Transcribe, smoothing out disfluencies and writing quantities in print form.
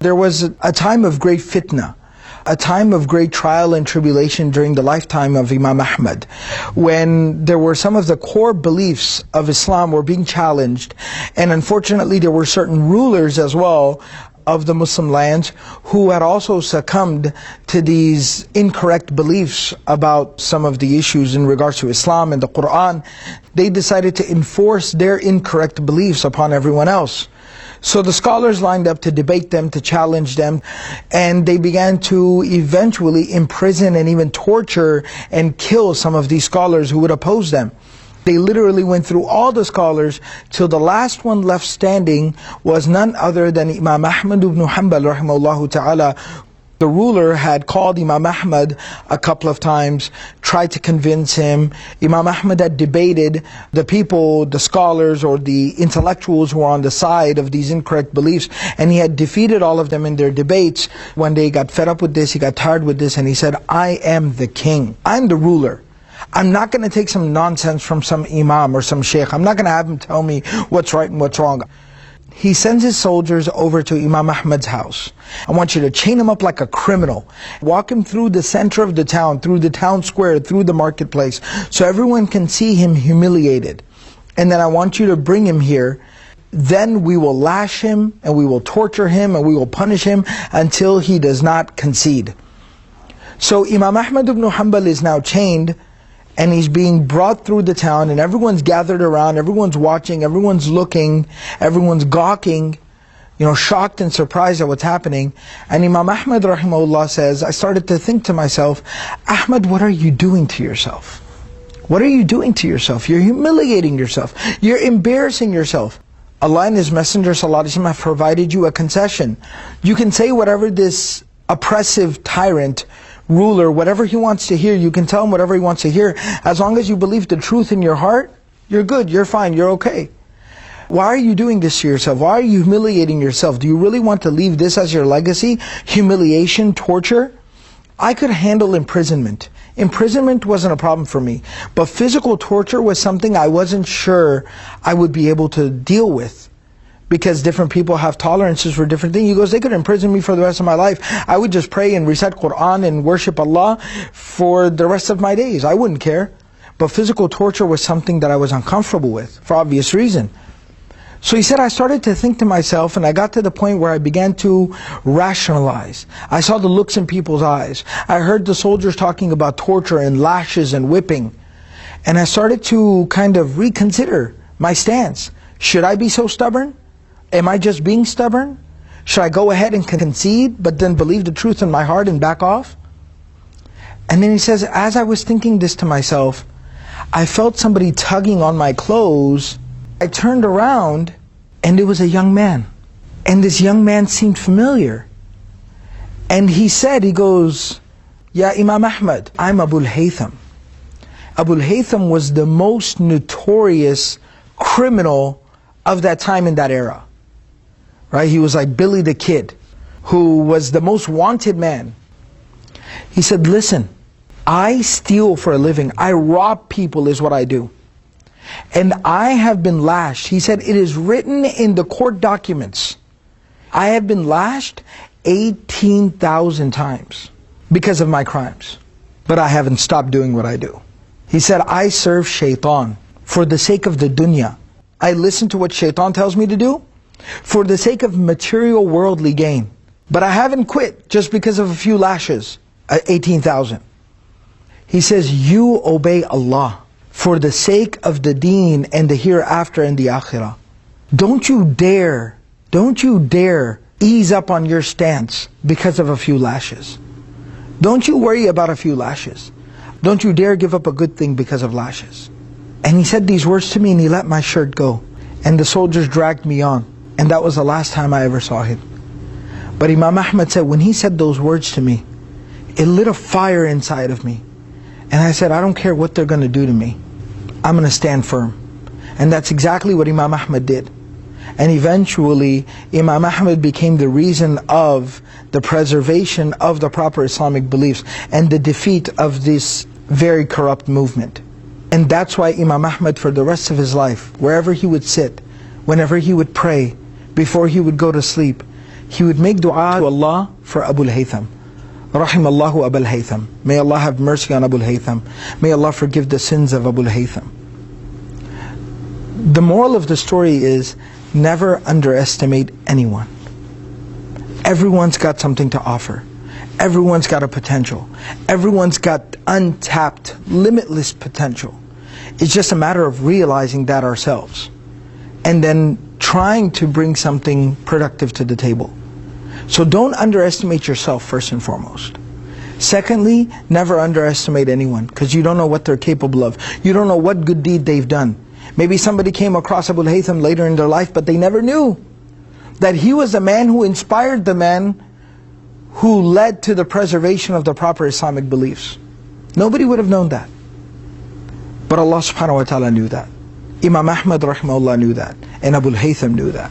There was a time of great fitna, a time of great trial and tribulation during the lifetime of Imam Ahmad, when there were some of the core beliefs of Islam were being challenged, and unfortunately there were certain rulers as well of the Muslim lands who had also succumbed to these incorrect beliefs about some of the issues in regards to Islam and the Quran. They decided to enforce their incorrect beliefs upon everyone else. So the scholars lined up to debate them, to challenge them, and they began to eventually imprison and even torture and kill some of these scholars who would oppose them. They literally went through all the scholars till the last one left standing was none other than Imam Ahmad ibn Hanbal rahimahullah ta'ala. The ruler had called Imam Ahmad a couple of times, tried to convince him. Imam Ahmad had debated the people, the scholars or the intellectuals who were on the side of these incorrect beliefs, and he had defeated all of them in their debates. One day he got fed up with this, he got tired with this, and he said, I am the king, I'm the ruler. I'm not going to take some nonsense from some imam or some sheikh. I'm not going to have him tell me what's right and what's wrong. He sends his soldiers over to Imam Ahmad's house. I want you to chain him up like a criminal. Walk him through the center of the town, through the town square, through the marketplace, so everyone can see him humiliated. And then I want you to bring him here. Then we will lash him, and we will torture him, and we will punish him until he does not concede. So Imam Ahmad ibn Hanbal is now chained, and he's being brought through the town, and everyone's gathered around, everyone's watching, everyone's looking, everyone's gawking, shocked and surprised at what's happening. And Imam Ahmad rahimahullah says, I started to think to myself, Ahmad, what are you doing to yourself? What are you doing to yourself? You're humiliating yourself. You're embarrassing yourself. Allah and His Messenger sallallahu alaihi wasallam have provided you a concession. You can say whatever this oppressive tyrant, ruler, whatever he wants to hear, you can tell him whatever he wants to hear. As long as you believe the truth in your heart, you're good, you're fine, you're okay. Why are you doing this to yourself? Why are you humiliating yourself? Do you really want to leave this as your legacy? Humiliation, torture? I could handle imprisonment. Imprisonment wasn't a problem for me. But physical torture was something I wasn't sure I would be able to deal with, because different people have tolerances for different things. He goes, they could imprison me for the rest of my life. I would just pray and recite Quran and worship Allah for the rest of my days. I wouldn't care. But physical torture was something that I was uncomfortable with, for obvious reason. So he said, I started to think to myself, and I got to the point where I began to rationalize. I saw the looks in people's eyes. I heard the soldiers talking about torture and lashes and whipping. And I started to kind of reconsider my stance. Should I be so stubborn? Am I just being stubborn? Should I go ahead and concede, but then believe the truth in my heart and back off? And then he says, as I was thinking this to myself, I felt somebody tugging on my clothes. I turned around, and it was a young man. And this young man seemed familiar. And he said, he goes, Ya Imam Ahmad, I'm Abul Haytham. Abul Haytham was the most notorious criminal of that time in that era. Right? He was like Billy the Kid, who was the most wanted man. He said, listen, I steal for a living. I rob people is what I do. And I have been lashed. He said, it is written in the court documents. I have been lashed 18,000 times because of my crimes. But I haven't stopped doing what I do. He said, I serve shaitan for the sake of the dunya. I listen to what shaitan tells me to do for the sake of material worldly gain. But I haven't quit just because of a few lashes, 18,000. He says, you obey Allah for the sake of the deen and the hereafter and the akhirah. Don't you dare ease up on your stance because of a few lashes. Don't you worry about a few lashes. Don't you dare give up a good thing because of lashes. And he said these words to me, and he let my shirt go. And the soldiers dragged me on. And that was the last time I ever saw him. But Imam Ahmad said, when he said those words to me, it lit a fire inside of me. And I said, I don't care what they're going to do to me. I'm going to stand firm. And that's exactly what Imam Ahmad did. And eventually, Imam Ahmad became the reason of the preservation of the proper Islamic beliefs and the defeat of this very corrupt movement. And that's why Imam Ahmad, for the rest of his life, wherever he would sit, whenever he would pray, before he would go to sleep, he would make dua to Allah for Abu al-Haytham. Rahimallahu Abu al-Haytham. May Allah have mercy on Abu al-Haytham. May Allah forgive the sins of Abu al-Haytham. The moral of the story is, never underestimate anyone. Everyone's got something to offer. Everyone's got a potential. Everyone's got untapped, limitless potential. It's just a matter of realizing that ourselves, and then trying to bring something productive to the table. So don't underestimate yourself first and foremost. Secondly, never underestimate anyone, because you don't know what they're capable of. You don't know what good deed they've done. Maybe somebody came across Abu al-Haytham later in their life, but they never knew that he was the man who inspired the man who led to the preservation of the proper Islamic beliefs. Nobody would have known that. But Allah subhanahu wa ta'ala knew that. Imam Ahmad rahimahullah knew that. And Abu al-Haytham knew that.